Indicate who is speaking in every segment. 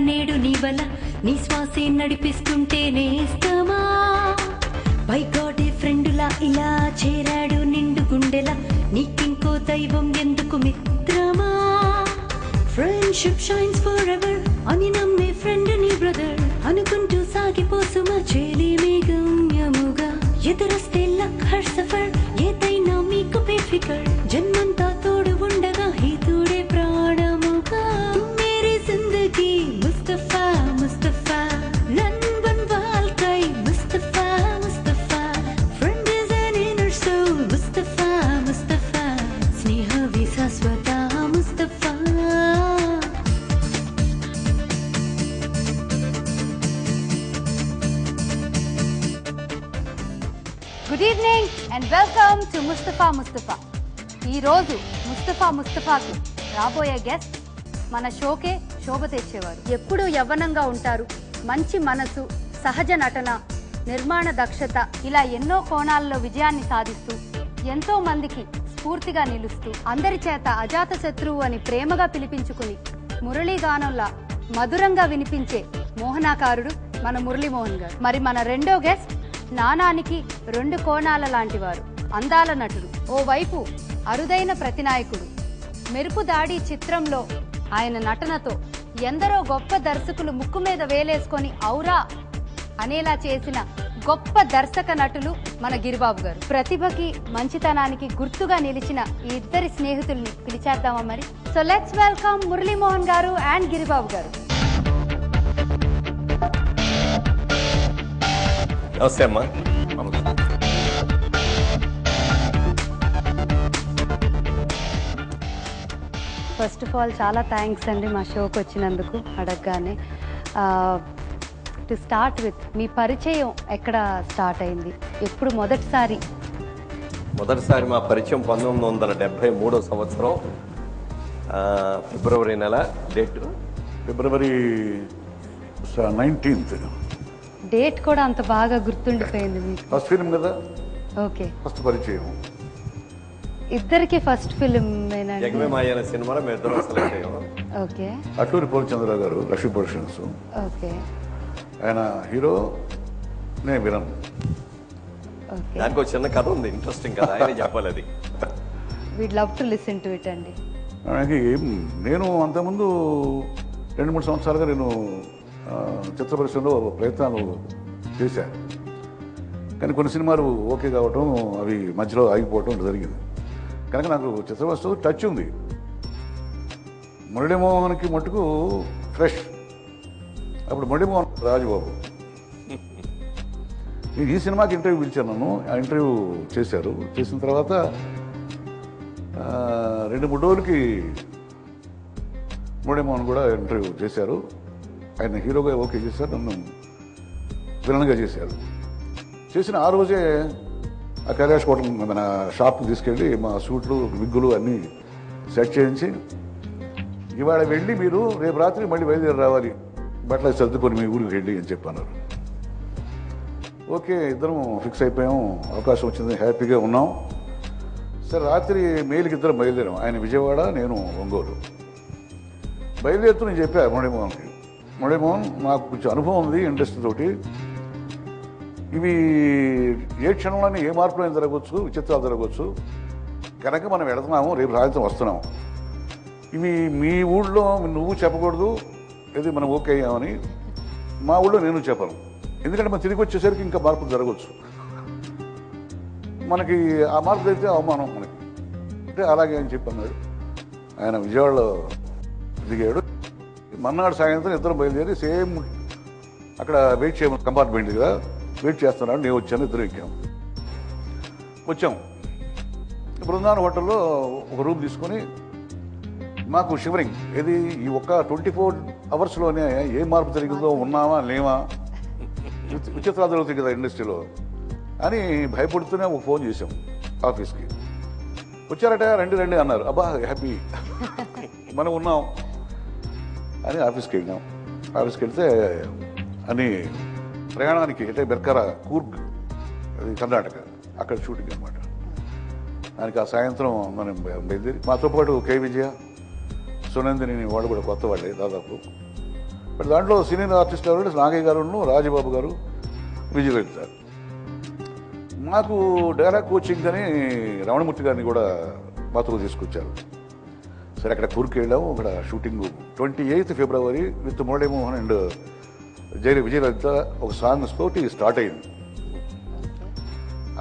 Speaker 1: నేడు నీవల నీ శ్వాసే నడిపిస్తుంటే నేస్తమా బై గాడ్ ఏ ఫ్రెండులా ఇలా చేరాడు నిండు గుండెలా నీకింకో దైవం ఎందుకు మిత్రమా ఫ్రెండ్షిప్ షైన్స్ ఫర్ ఎవర్ అని నమ్మే ఫ్రెండ్ నీ బ్రదర్ అనుకుంటూ సాగిపోసుమా చేలిమే గమ్యముగా ఎదురొస్తే లక్ హర్ సఫర్ ఏదైనా మీకు బేఫికర్ జన్మంతా తోడు ఉండగా హితుడే ప్రాణముగా మేరీ జిందగీ ముస్తఫా ముస్తఫా నన్బన్ వాల్కై Mustafa Mustafa friend is an inner soul Mustafa Mustafa స్నేహ విశాశ్వత Mustafa.
Speaker 2: Good evening and welcome to Mustafa Mustafa. ఈరోజు ముస్తఫా ముస్తఫాకి రాబోయే గెస్ట్ మన షోకే శోభ తెచ్చేవారు. ఎప్పుడూ యవ్వనంగా ఉంటారు, మంచి మనసు, సహజ నటన, నిర్మాణ దక్షత, ఇలా ఎన్నో కోణాల్లో విజయాన్ని సాధిస్తూ ఎంతో మందికి స్ఫూర్తిగా నిలుస్తూ అందరి చేత అజాత శత్రువు అని ప్రేమగా పిలిపించుకుని మురళీగానంలా మధురంగా వినిపించే మోహనాకారుడు మన మురళీమోహన్ గారు. మరి మన రెండో గెస్ట్ నాణానికి రెండు కోణాల లాంటివారు, అందాల నటుడు. ఓవైపు అరుదైన ప్రతినాయకుడు. మెరుపు దాడి చిత్రంలో ఆయన నటనతో ఎందరో గొప్ప దర్శకులు ముక్కు మీద వేలేసుకొని ఔరా అనేలా చేసిన గొప్ప దర్శక నటులు మన గిరిబాబు గారు. ప్రతిభకి మంచితనానికి గుర్తుగా నిలిచిన ఈ ఇద్దరి స్నేహితుల్ని పిలిచేద్దామా మరి? సో లెట్స్ వెల్కమ్ మురళీమోహన్ గారు అండ్ గిరిబాబు గారు.
Speaker 3: నమస్తే అమ్మా.
Speaker 2: ఫస్ట్ ఆఫ్ ఆల్ చాలా థ్యాంక్స్ అండి మా షోకి వచ్చినందుకు. అడగగానే టు స్టార్ట్ విత్ మీ పరిచయం ఎక్కడ స్టార్ట్ అయింది, ఎప్పుడు మొదటిసారి
Speaker 3: మా పరిచయం 1973 సంవత్సరం ఫిబ్రవరి నెల. డేట్
Speaker 4: ఫిబ్రవరి 19th.
Speaker 2: డేట్ కూడా అంత బాగా గుర్తుండిపోయింది మీకు?
Speaker 4: ఫస్ట్ ఫిల్మ్ కదా.
Speaker 2: ఓకే,
Speaker 4: ఫస్ట్ పరిచయం
Speaker 2: ఇద్దరికి ఫస్ట్ ఫిల్మ్
Speaker 3: జగమేమాయ సినిమాలో మేము ఇద్దరం సెలెక్ట్ అయ్యాం.
Speaker 2: ఓకే,
Speaker 4: అటూరి పూర్ణచంద్రరావు గారు, లక్ష్మీ ప్రొడక్షన్స్.
Speaker 2: ఓకే,
Speaker 4: ఆయన హీరో, నేను విలన్.
Speaker 2: ఓకే,
Speaker 3: దానికి ఒక చిన్న కథ ఉంది, ఇంట్రెస్టింగ్ కథ, ఆయన చెప్పాలి అది.
Speaker 2: We'd love to listen to it అండి.
Speaker 4: ఆయనకి నేను అంతకుముందు 2-3 సంవత్సరాలుగా నేను చిత్ర పరిశ్రమలో ప్రయత్నాలు చేశాను. కానీ కొన్ని సినిమాలు ఓకే కావటం, అవి మధ్యలో ఆగిపోవటం జరిగింది. కనుక నాకు చిత్ర పరిశ్రమ టచ్ ఉంది. మురళీమోహన్కి మట్టుకు ఫ్రెష్. అప్పుడు మురళీమోహన్ రాజుబాబు నేను ఈ సినిమాకి ఇంటర్వ్యూ పిలిచాను. నన్ను ఆ ఇంటర్వ్యూ చేశారు. చేసిన తర్వాత 2-3 రోజులకి మురళీమోహన్ కూడా ఇంటర్వ్యూ చేశారు. ఆయన హీరోగా ఓకే చేశారు, నన్ను విలన్గా చేశారు. చేసిన ఆ రోజే ఆ కైలాష్ హోటల్ మన షాప్కి తీసుకెళ్ళి మా సూట్లు, విగ్గులు అన్నీ సెట్ చేయించి, ఇవాళ వెళ్ళి మీరు రేపు రాత్రి మళ్ళీ బయలుదేరి రావాలి, బట్టలు సర్దుకొని మీ ఊరికి వెళ్ళి అని చెప్పన్నారు. ఓకే, ఇద్దరం ఫిక్స్ అయిపోయాం. అవకాశం వచ్చింది, హ్యాపీగా ఉన్నాం. సరే, రాత్రి మెయిల్కి ఇద్దరం బయలుదేరాం. ఆయన విజయవాడ, నేను ఒంగోలు. బయలుదేరుతూ నేను చెప్పాను మురళీమోహన్కి, మురళీమోహన్ నాకు కొంచెం అనుభవం ఉంది ఇండస్ట్రీ తోటి, ఇవి ఏ క్షణంలోనే ఏ మార్పులైనా జరగవచ్చు, విచిత్రాలు జరగవచ్చు, కనుక మనం వెళుతున్నాము, రేపు సాయంత్రం వస్తున్నాము. ఇవి మీ ఊళ్ళో నువ్వు చెప్పకూడదు, ఇది మనం ఓకే అయ్యామని. మా ఊళ్ళో నేను చెప్పను, ఎందుకంటే మనం తిరిగి వచ్చేసరికి ఇంకా మార్పులు జరగవచ్చు. మనకి ఆ మార్పు జరిగితే అవమానం మనకి, అంటే అలాగే అని చెప్పి అన్నాడు. ఆయన విజయవాడలో దిగాడు. మన్నాడు సాయంత్రం ఇద్దరం బయలుదేరి సేమ్ అక్కడ వెయిట్ చేయమని కంపార్ట్మెంట్ కదా వెయిట్ చేస్తున్నాడు. నేను వచ్చాను, ఇద్దరు ఎక్కాం, వచ్చాం. బృందావన హోటల్లో ఒక రూమ్ తీసుకొని మాకు షివరింగ్, ఇది ఈ ఒక్క 24 అవర్స్లోనే ఏ మార్పు జరిగిందో, ఉన్నామా లేవా, విచిత్రాలు జరుగుతాయి కదా ఇండస్ట్రీలో అని భయపడుతూనే ఒక ఫోన్ చేసాం ఆఫీస్కి. వచ్చారట, రండి రండి అన్నారు. అబ్బా హ్యాపీ, మనం ఉన్నాం అని ఆఫీస్కి వెళ్ళినాం. ఆఫీస్కి వెళ్తే అని ప్రయాణానికి అంటే బెర్కరా, కూర్గ్, అది కర్ణాటక, అక్కడ షూటింగ్ అనమాట. దానికి ఆ సాయంత్రం మనం బయలుదేరి, మాతో పాటు కే విజయ, సునందిని, వాళ్ళు కూడా కొత్త వాళ్ళే దాదాపు. బట్ దాంట్లో సీనియర్ ఆర్టిస్ట్ ఎవరంటే నాగయ్య గారు, రాజబాబు గారు, విజయలలిత. మాకు డైలాగ్ కోచింగ్ అని రమణమూర్తి గారిని కూడా మాతో తీసుకొచ్చారు. సరే అక్కడ కూర్కి వెళ్ళాము. అక్కడ shooting 28th February with Muralimohan and Vijayalalitha ఒక సాంగ్ తోటి స్టార్ట్ అయింది.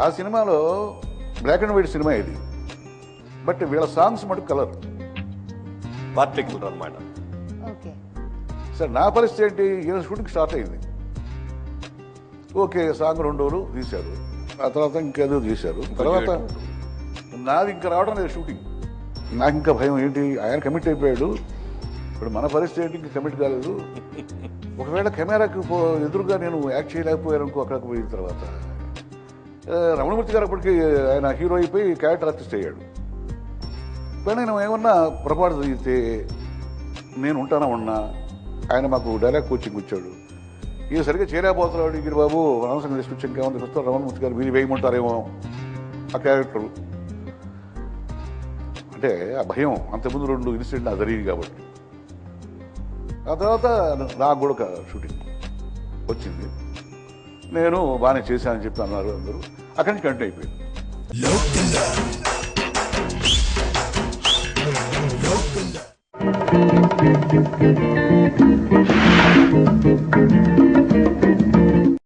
Speaker 4: ఆ సినిమాలో బ్లాక్ అండ్ వైట్ సినిమా ఇది, బట్ వీళ్ళ సాంగ్స్ మటుకు కలర్.
Speaker 3: పార్టికులర్ అనమాట.
Speaker 2: ఓకే.
Speaker 4: సార్ నా పరిస్థితి ఏంటి, ఈయన షూటింగ్ స్టార్ట్ అయింది. ఓకే, సాంగ్ 2 రోజులు తీశారు. ఆ తర్వాత ఇంకేదో తీశారు. తర్వాత నాది ఇంకా రావడం లేదు షూటింగ్. నాకు ఇంకా భయం ఏంటి, ఆయన కమిట్ అయిపోయాడు, ఇప్పుడు మన పరిస్థితి ఏంటి, ఇంకా కమిట్ కాలేదు. ఒకవేళ కెమెరాకి ఎదురుగా నేను యాక్ట్ చేయలేకపోయాను అనుకో. అక్కడికి పోయిన తర్వాత రమణమూర్తి గారు అప్పటికి ఆయన హీరో అయిపోయి క్యారెక్టర్ ఆర్టిస్ట్ అయ్యాడు. కానీ నేను ఏమన్నా పొరపాటు జరిగితే నేను ఉన్నా, ఆయన మాకు డైలాగ్ కోచింగ్ ఇచ్చాడు. ఈయన సరిగ్గా చేయలేకపోతున్నాడు, గిరిబాబు అనవసరంగా తీసుకొచ్చి ఇంకేమన్నా తీసుకొస్తారు, రమణమూర్తి గారు మీరు వేయమంటారేమో ఆ క్యారెక్టరు. అంటే ఆ భయం, అంతకుముందు 2 ఇన్సిడెంట్ నాకు జరిగింది కాబట్టి. ఆ తర్వాత నాకు కూడా ఒక షూటింగ్ వచ్చింది. నేను బాగానే చేశానని చెప్పి అన్నారు అందరూ. అక్కడి నుంచి కంటిన్యూ అయిపోయింది.